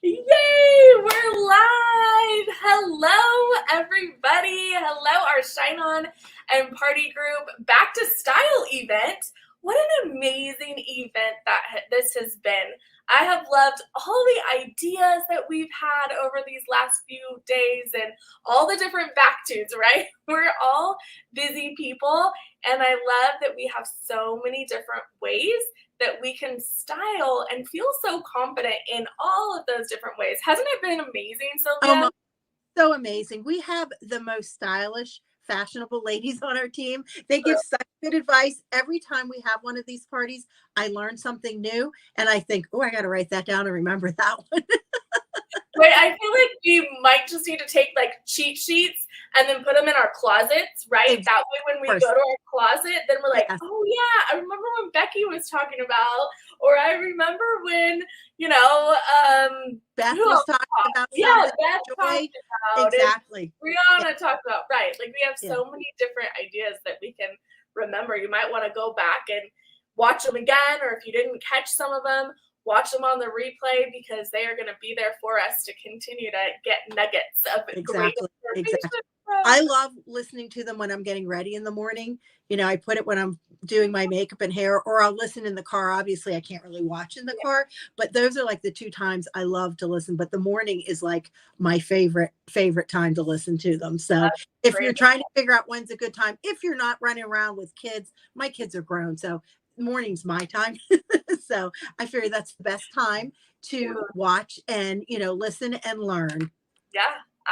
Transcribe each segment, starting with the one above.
Yay! We're live! Hello, everybody. Hello, our Shine On and Party Group Back to Style event. What an amazing event this has been. I have loved all the ideas that we've had over these last few days and all the different back tunes, right? We're all busy people, and I love that we have so many different ways that we can style and feel so confident in all of those different ways. Hasn't it been amazing, Oh Sylvia? my, so amazing. We have the most stylish, fashionable ladies on our team. They give such good advice. Every time we have one of these parties, I learn something new and I think, oh, I got to write that down and remember that one. Wait, I feel like we might just need to take like cheat sheets and then put them in our closets, right? Of That way, when we course. go to our closet, then we're like, Yes. oh yeah, I remember when Becky was talking about, or I remember when, Beth who was else talking talked? about Yeah, something, Beth joy. talked about it. Exactly. Yeah. Brianna talked about, right. Like we have Yeah. so many different ideas that we can remember. You might want to go back and watch them again, or if you didn't catch some of them, watch them on the replay because they are going to be there for us to continue to get nuggets of great Exactly. information Exactly. from. I love listening to them when I'm getting ready in the morning. I put it when I'm doing my makeup and hair, or I'll listen in the car. Obviously, I can't really watch in the car, but those are like the two times I love to listen. But the morning is like my favorite time to listen to them. So That's if you're great. trying to figure out when's a good time, if you're not running around with kids, my kids are grown, so morning's my time. So I figure that's the best time to watch and listen and learn. Yeah,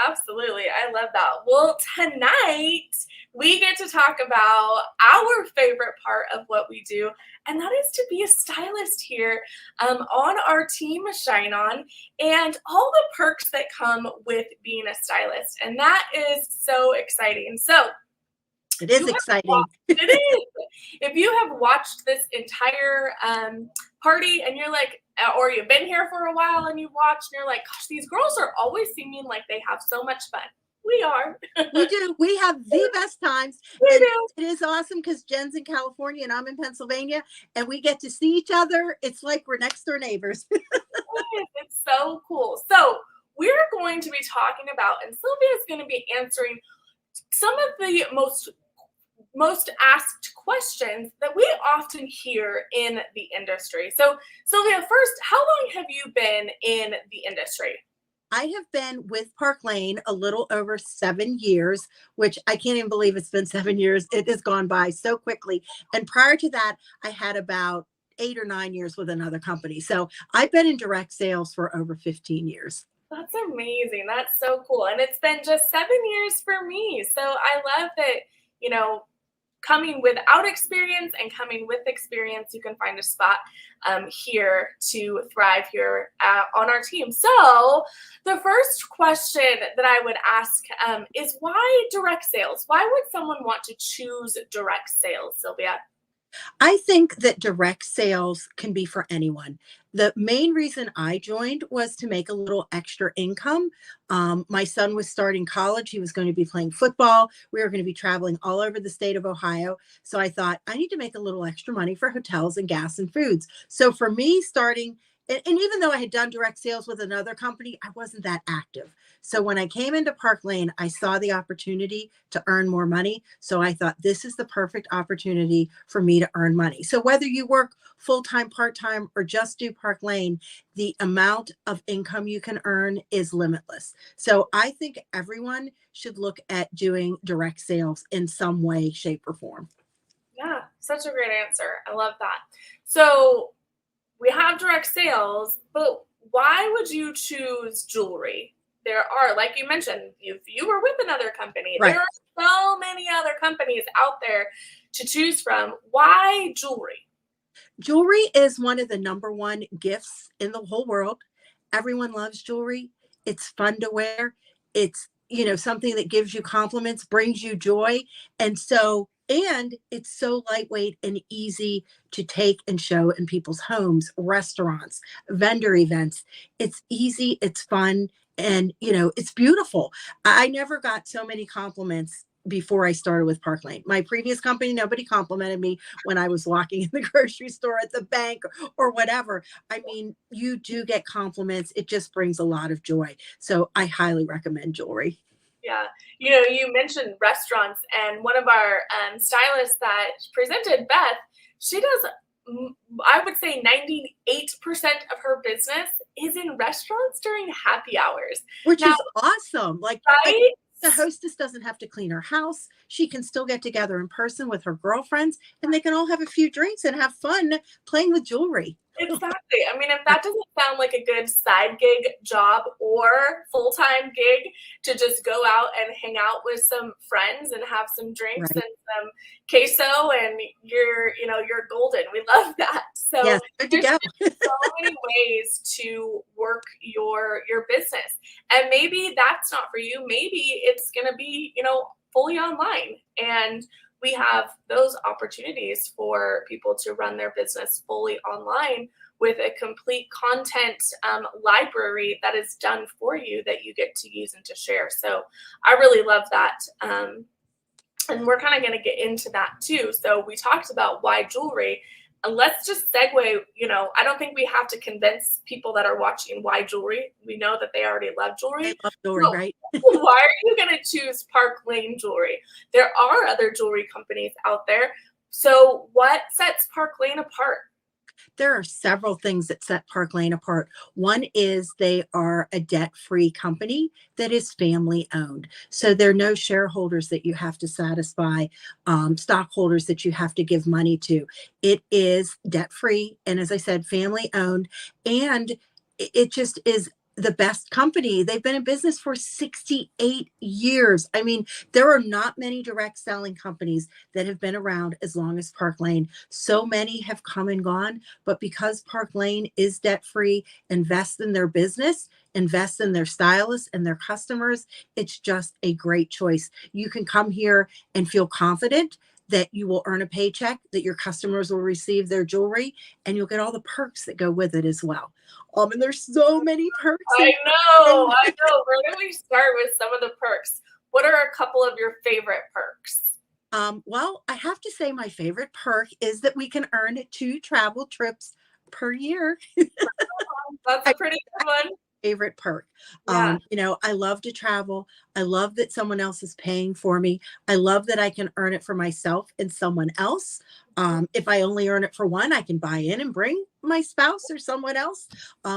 absolutely. I love that. Well, tonight we get to talk about our favorite part of what we do, and that is to be a stylist here on our team, Shine On, and all the perks that come with being a stylist. And that is so exciting. So, It you is have exciting. watched, it is. If you have watched this entire party and you're like, or you've been here for a while and you watch and you're like, gosh, these girls are always seeming like they have so much fun. We are. We do. We have the best times. We And do. it is awesome because Jen's in California and I'm in Pennsylvania and we get to see each other. It's like we're next door neighbors. It's so cool. So we're going to be talking about, and Sylvia is going to be answering some of the most asked questions that we often hear in the industry. So, Sylvia, first, how long have you been in the industry? I have been with Park Lane a little over 7 years, which I can't even believe it's been 7 years. It has gone by so quickly. And prior to that, I had about 8 or 9 years with another company. So I've been in direct sales for over 15 years. That's amazing. That's so cool. And it's been just 7 years for me. So I love that, you know, coming without experience and coming with experience, you can find a spot here to thrive here on our team. So the first question that I would ask is why direct sales? Why would someone want to choose direct sales, Sylvia? I think that direct sales can be for anyone. The main reason I joined was to make a little extra income. My son was starting college. He was going to be playing football. We were going to be traveling all over the state of Ohio. So I thought, I need to make a little extra money for hotels and gas and foods. So for me, starting, and even though I had done direct sales with another company, I wasn't that active. So when I came into Park Lane, I saw the opportunity to earn more money. So I thought this is the perfect opportunity for me to earn money. So whether you work full time, part time, or just do Park Lane, the amount of income you can earn is limitless. So I think everyone should look at doing direct sales in some way, shape, or form. Yeah, such a great answer. I love that. So we have direct sales, but why would you choose jewelry? There are, like you mentioned, you were with another company. Right. There are so many other companies out there to choose from. Why jewelry? Jewelry is one of the number one gifts in the whole world. Everyone loves jewelry. It's fun to wear. It's, something that gives you compliments, brings you joy. And it's so lightweight and easy to take and show in people's homes, restaurants, vendor events. It's easy, it's fun, and it's beautiful. I never got so many compliments before I started with Park Lane. My previous company, nobody complimented me when I was walking in the grocery store, at the bank, or whatever. I mean, you do get compliments. It just brings a lot of joy. So I highly recommend jewelry. Yeah. You know, you mentioned restaurants, and one of our stylists that presented, Beth, she does, I would say 98% of her business is in restaurants during happy hours. Which Now, is awesome. Like, right? the hostess doesn't have to clean her house. She can still get together in person with her girlfriends, and they can all have a few drinks and have fun playing with jewelry. Exactly. I mean, if that doesn't sound like a good side gig job or full-time gig to just go out and hang out with some friends and have some drinks Right. and some queso, and you're golden. We love that. Yes, So good to there's go. so many ways to work your business. And maybe that's not for you. Maybe it's going to be, fully online. And we have those opportunities for people to run their business fully online with a complete content library that is done for you that you get to use and to share. So I really love that. And we're kind of going to get into that too. So we talked about why jewelry. And let's just segue, I don't think we have to convince people that are watching why jewelry. We know that they already love I jewelry. love jewelry, So right? why are you going to choose Park Lane Jewelry? There are other jewelry companies out there. So what sets Park Lane apart? There are several things that set Park Lane apart. One is they are a debt-free company that is family owned. So there are no shareholders that you have to satisfy, stockholders that you have to give money to. It is debt-free. And as I said, family owned. And it just is the best company. They've been in business for 68 years. I mean, there are not many direct selling companies that have been around as long as Park Lane. So many have come and gone, but because Park Lane is debt free, invest in their business, invest in their stylists and their customers, it's just a great choice. You can come here and feel confident that you will earn a paycheck, that your customers will receive their jewelry, and you'll get all the perks that go with it as well. And there's so many perks. I know. Where do we start with some of the perks? What are a couple of your favorite perks? Well, I have to say my favorite perk is that we can earn 2 travel trips per year. That's a pretty good one. Favorite perk. Yeah. I love to travel. I love that someone else is paying for me. I love that I can earn it for myself and someone else. If I only earn it for one, I can buy in and bring my spouse or someone else.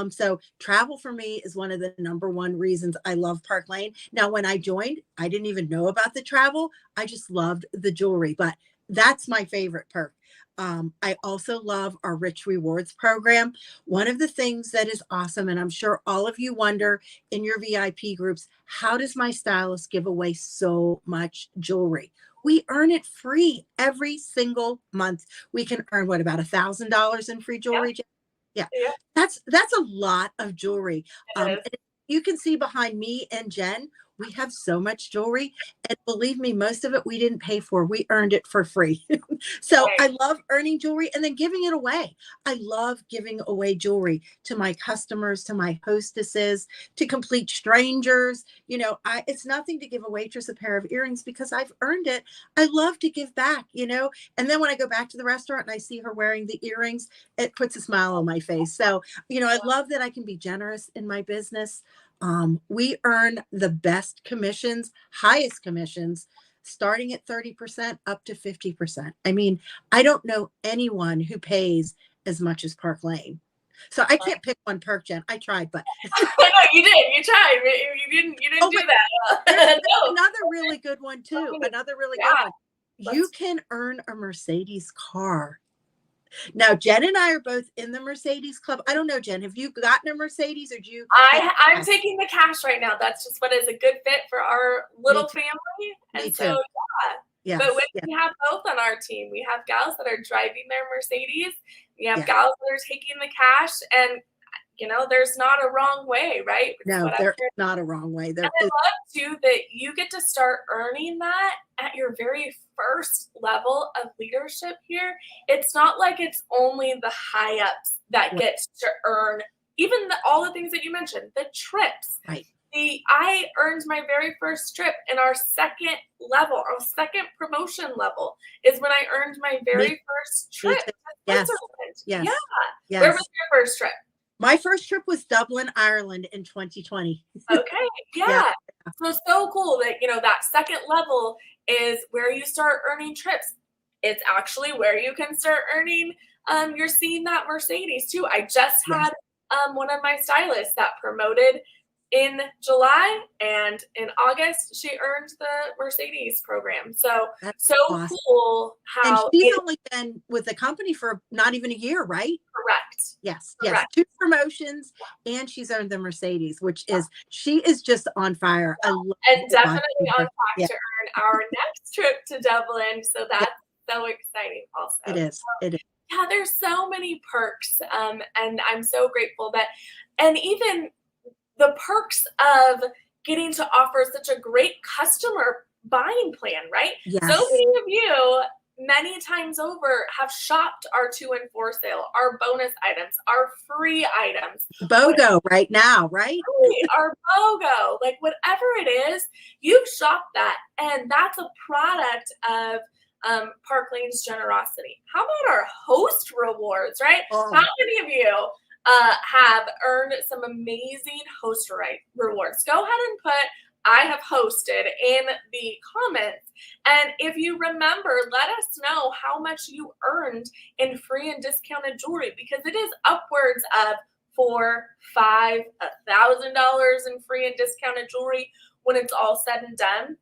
So travel for me is one of the number one reasons I love Park Lane. Now, when I joined, I didn't even know about the travel. I just loved the jewelry, but that's my favorite perk. I also love our Rich Rewards program. One of the things that is awesome, and I'm sure all of you wonder in your VIP groups, how does my stylist give away so much jewelry? We earn it free every single month. We can earn what, about $1,000 in free jewelry? Yeah, Yeah, that's a lot of jewelry. it is. And you can see behind me and Jen, we have so much jewelry, and believe me, most of it we didn't pay for. We earned it for free. So Right. I love earning jewelry and then giving it away. I love giving away jewelry to my customers, to my hostesses, to complete strangers. It's nothing to give a waitress a pair of earrings because I've earned it. I love to give back. And then when I go back to the restaurant and I see her wearing the earrings, it puts a smile on my face. So, I love that I can be generous in my business. We earn the best commissions, highest commissions, starting at 30% up to 50%. I mean, I don't know anyone who pays as much as Park Lane. So I can't pick one perk, Jen. I tried, but I know you did. You tried. You didn't do that. there's No. another really good one too. Another really good Yeah. one. You can earn a Mercedes car. Now, Jen and I are both in the Mercedes club. I don't know, Jen, have you gotten a Mercedes or do you take I'm cash? taking the cash right now. That's just what is a good fit for our Me little too. family. Me And too. so, yeah. But Yes. Yes. we have both on our team. We have gals that are driving their Mercedes. We have Yes. gals that are taking the cash. And, there's not a wrong way, right? It's No, whatever. there is not a wrong way. And There I is. love too that you get to start earning that at your very first level of leadership here. It's not like it's only the high ups that gets to earn even all the things that you mentioned, the trips. Right. I earned my very first trip in our second level, our second promotion level is when I earned my Me, very first me trip too. to Yes, Switzerland. Yeah. yes, Where was yes. your first trip? My first trip was Dublin, Ireland in 2020. Okay, Yeah, yeah. So cool that, that second level is where you start earning trips. It's actually where you can start earning, you're seeing that Mercedes too. I just yes, had one of my stylists that promoted in July, and in August she earned the Mercedes program. that's So awesome. cool And how she's it only been with the company for not even a year, right? correct. Yes, yes. Correct. 2 promotions, and she's earned the Mercedes, which is she is just on fire. I love And definitely watching on her. track Yeah, to earn our next trip to Dublin. So yeah, that's so exciting it also. is. It is. Yeah, there's so many perks. And I'm so grateful that, and even the perks of getting to offer such a great customer buying plan, right? So Yes. many of you, many times over, have shopped our 2 and 4 sale, our bonus items, our free items, BOGO right now, right? our BOGO, like whatever it is, you've shopped that, and that's a product of Park Lane's generosity. How about our host rewards, right? How Oh, many of you have earned some amazing host rewards? Go ahead and put I have hosted in the comments. And if you remember, let us know how much you earned in free and discounted jewelry, because it is upwards of $4, $5, $1,000 in free and discounted jewelry when it's all said and done.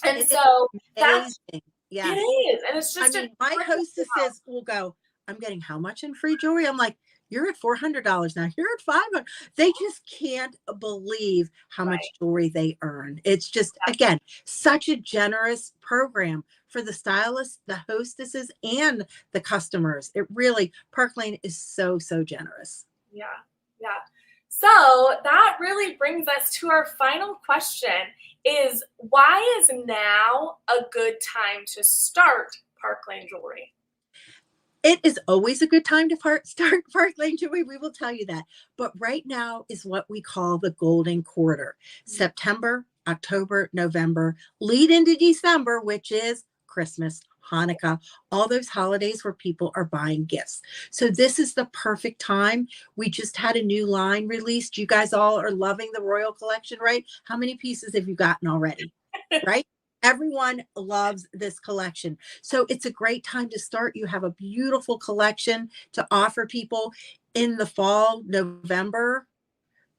And it is so that's amazing. it Yes. is, and it's I just a mean, my hostesses will go, I'm getting how much in free jewelry? I'm like, you're at $400 now. You're at 500. They just can't believe how right. much jewelry they earn. It's just, again, such a generous program for the stylists, the hostesses, and the customers. It really, Park Lane is so, so generous. Yeah, yeah. So that really brings us to our final question is why is now a good time to start Park Lane Jewelry? It is always a good time to start Park Lane Jewelry. We will tell you that. But right now is what we call the golden quarter. September, October, November, lead into December, which is Christmas, Hanukkah, all those holidays where people are buying gifts. So this is the perfect time. We just had a new line released. You guys all are loving the Royal Collection, right? How many pieces have you gotten already? Right? Everyone loves this collection. So it's a great time to start. You have a beautiful collection to offer people in the fall, November.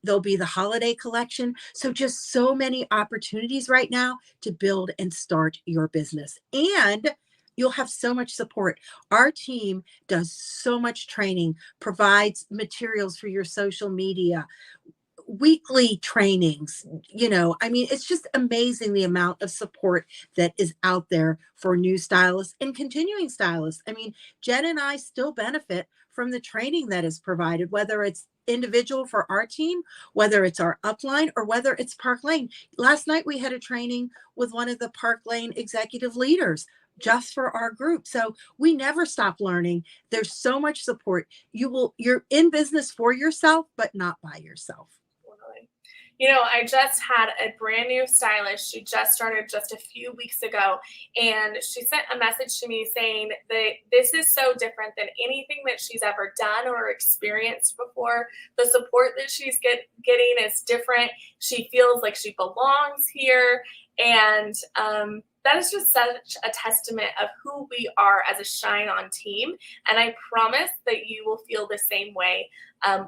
There'll be the holiday collection. So just so many opportunities right now to build and start your business. And you'll have so much support. Our team does so much training, provides materials for your social media, weekly trainings. I mean, it's just amazing the amount of support that is out there for new stylists and continuing stylists. I mean, Jen and I still benefit from the training that is provided, whether it's individual for our team, whether it's our upline, or whether it's Park Lane. Last night we had a training with one of the Park Lane executive leaders just for our group. So we never stop learning. There's so much support. You're in business for yourself, but not by yourself. I just had a brand new stylist. She just started just a few weeks ago, and she sent a message to me saying that this is so different than anything that she's ever done or experienced before. The support that she's getting is different. She feels like she belongs here, and that is just such a testament of who we are as a Shine On team. And I promise that you will feel the same way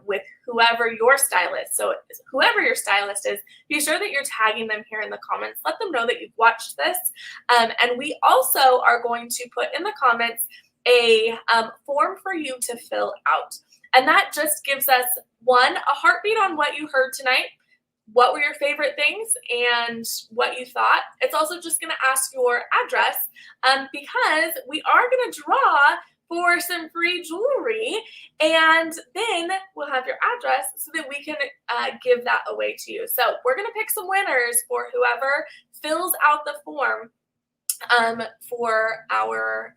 with whoever your stylist. So whoever your stylist is, be sure that you're tagging them here in the comments. Let them know that you've watched this. And we also are going to put in the comments a form for you to fill out. And that just gives us, one, a heartbeat on what you heard tonight. What were your favorite things and what you thought. It's also just going to ask your address because we are going to draw for some free jewelry, and then we'll have your address so that we can give that away to you. So we're going to pick some winners for whoever fills out the form for our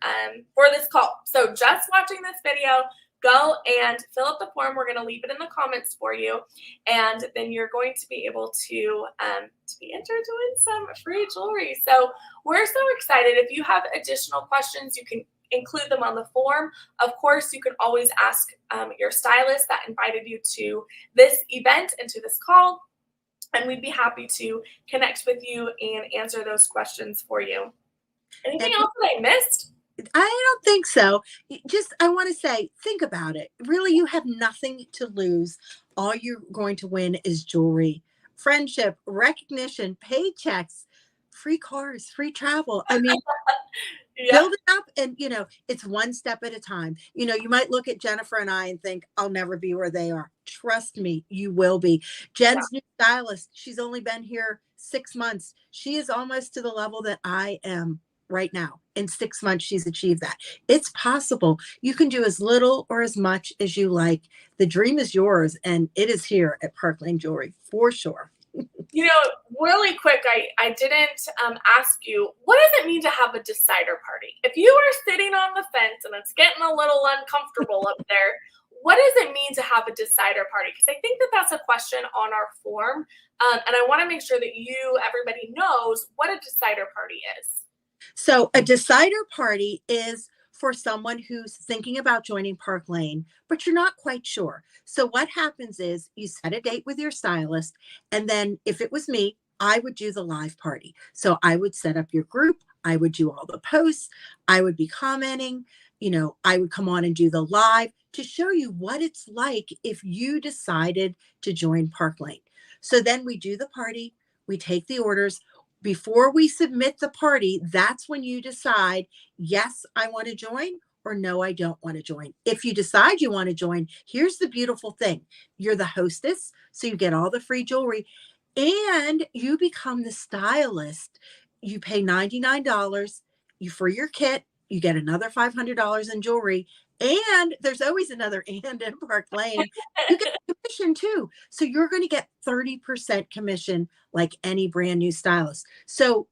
for this call. So just watching this video, go and fill out the form. We're going to leave it in the comments for you, and then you're going to be able to be entered to win some free jewelry. So we're so excited. If you have additional questions, you can include them on the form. Of course, you can always ask your stylist that invited you to this event and to this call, and we'd be happy to connect with you and answer those questions for you. Anything else that I missed? I don't think so. I want to say, think about it. Really, you have nothing to lose. All you're going to win is jewelry, friendship, recognition, paychecks, free cars, free travel. I mean, build it up, and it's one step at a time. You might look at Jennifer and I and think, I'll never be where they are. Trust me, you will be. Jen's new stylist, she's only been here 6 months. She is almost to the level that I am right now. In 6 months, she's achieved that. It's possible. You can do as little or as much as you like. The dream is yours, and it is here at Park Lane Jewelry for sure. Really quick, I didn't ask you, what does it mean to have a decider party? If you are sitting on the fence and it's getting a little uncomfortable up there, what does it mean to have a decider party? Because I think that that's a question on our form, and I want to make sure that everybody knows what a decider party is. So a decider party is for someone who's thinking about joining Park Lane, but you're not quite sure. So what happens is you set a date with your stylist, and then if it was me, I would do the live party. So I would set up your group. I would do all the posts. I would be commenting. I would come on and do the live to show you what it's like if you decided to join Park Lane. So then we do the party. We take the orders. Before we submit the party, that's when you decide, yes, I want to join, or no, I don't want to join. If you decide you want to join, here's the beautiful thing. You're the hostess, so you get all the free jewelry, and you become the stylist. You pay $99 for your kit. You get another $500 in jewelry, and there's always another and in Park Lane. You get commission too. So you're going to get 30% commission like any brand new stylist. So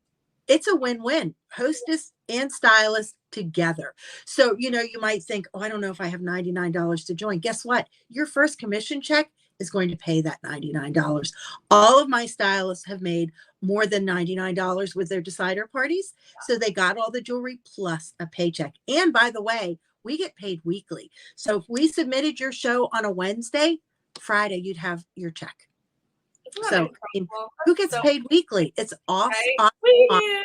it's a win-win, hostess and stylist together. So, you might think, oh, I don't know if I have $99 to join. Guess what? Your first commission check is going to pay that $99. All of my stylists have made more than $99 with their decider parties. So they got all the jewelry plus a paycheck. And by the way, we get paid weekly. So if we submitted your show on a Wednesday, Friday, you'd have your check. So who gets paid weekly? It's awesome. We do.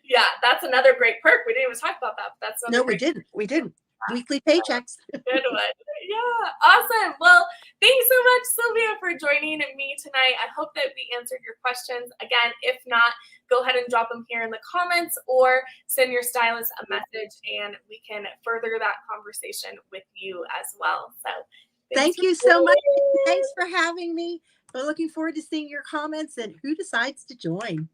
Yeah, that's another great perk. We didn't even talk about that. But that's we didn't. Weekly paychecks. Good one. Yeah, awesome. Well, thanks so much, Sylvia, for joining me tonight. I hope that we answered your questions. Again, if not, go ahead and drop them here in the comments or send your stylist a message, and we can further that conversation with you as well. So thank you so much. Thanks for having me. We're looking forward to seeing your comments and who decides to join.